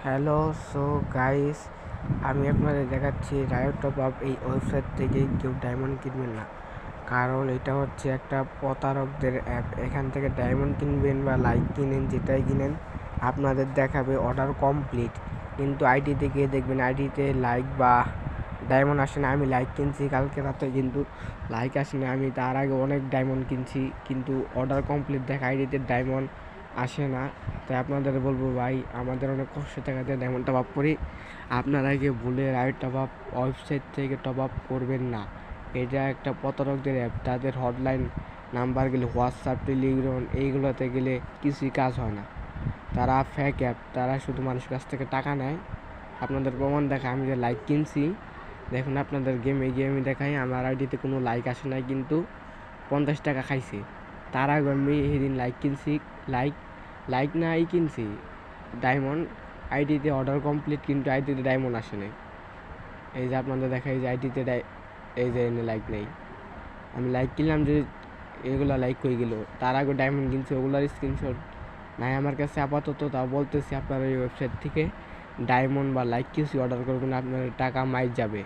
Hello, so guys, আমি আপনাদের দেখাচ্ছি রায়ট টপ আপ। এই ওয়েবসাইট থেকে কেউ ডায়মন্ড কিনবেন না, কারণ এটা হচ্ছে একটা প্রতারকদের অ্যাপ। এখান থেকে ডায়মন্ড কিনবেন বা লাইক কিনেন, যেটাই কিনেন আপনাদের দেখাবে অর্ডার কমপ্লিট, কিন্তু আইডিতে গিয়ে দেখবেন আইডিতে লাইক বা ডায়মন্ড আসে না। আমি লাইক কিনছি কালকে রাতে, কিন্তু লাইক আসে না। আমি তার আগে অনেক ডায়মন্ড কিনছি, কিন্তু অর্ডার কমপ্লিট দেখা আইডিতে ডায়মন্ড আসে না। তাই আপনাদের বলবো ভাই, আমাদের অনেক কষ্ট টাকাতে ডায়মন্ড টপ আপ করি, আপনারা গিয়ে ভুলে রাইট টপ আপ ওয়েবসাইট থেকে টপ আপ করবেন না। এটা একটা প্রতারকদের অ্যাপ। তাদের হটলাইন নাম্বার গেলে হোয়াটসঅ্যাপ, টেলিগ্রাম এইগুলোতে গেলে কিছুই কাজ হয় না। তারা ফেক অ্যাপ, তারা শুধু মানুষের কাছ থেকে টাকা নেয়। আপনাদের প্রমাণ দেখায়, আমি যে লাইক কিনছি দেখুন, আপনাদের গেমে দেখাই আমার আইডিতে কোনো লাইক আসে নাই, কিন্তু 50 টাকা খাইছে। তার আগে আমি সেদিন লাইক কিনছি, লাইক লাইক না কিনছি ডায়মন্ড। আইডিতে অর্ডার কমপ্লিট, কিন্তু আইডিতে ডায়মন্ড আসে নাই। এই যে আপনাদের দেখাই যে আইডিতে এই যে এনে লাইক নেই। আমি লাইক কিনলাম যে এগুলো লাইক হয়ে গেল, তার আগে ডায়মন্ড কিনছি, ওগুলোর স্ক্রিনশট নাই আমার কাছে আপাতত। তাও বলতেছি, আপনার এই ওয়েবসাইট থেকে ডায়মন্ড বা লাইক কিছু অর্ডার করবেন, আপনার টাকা মাইর যাবে।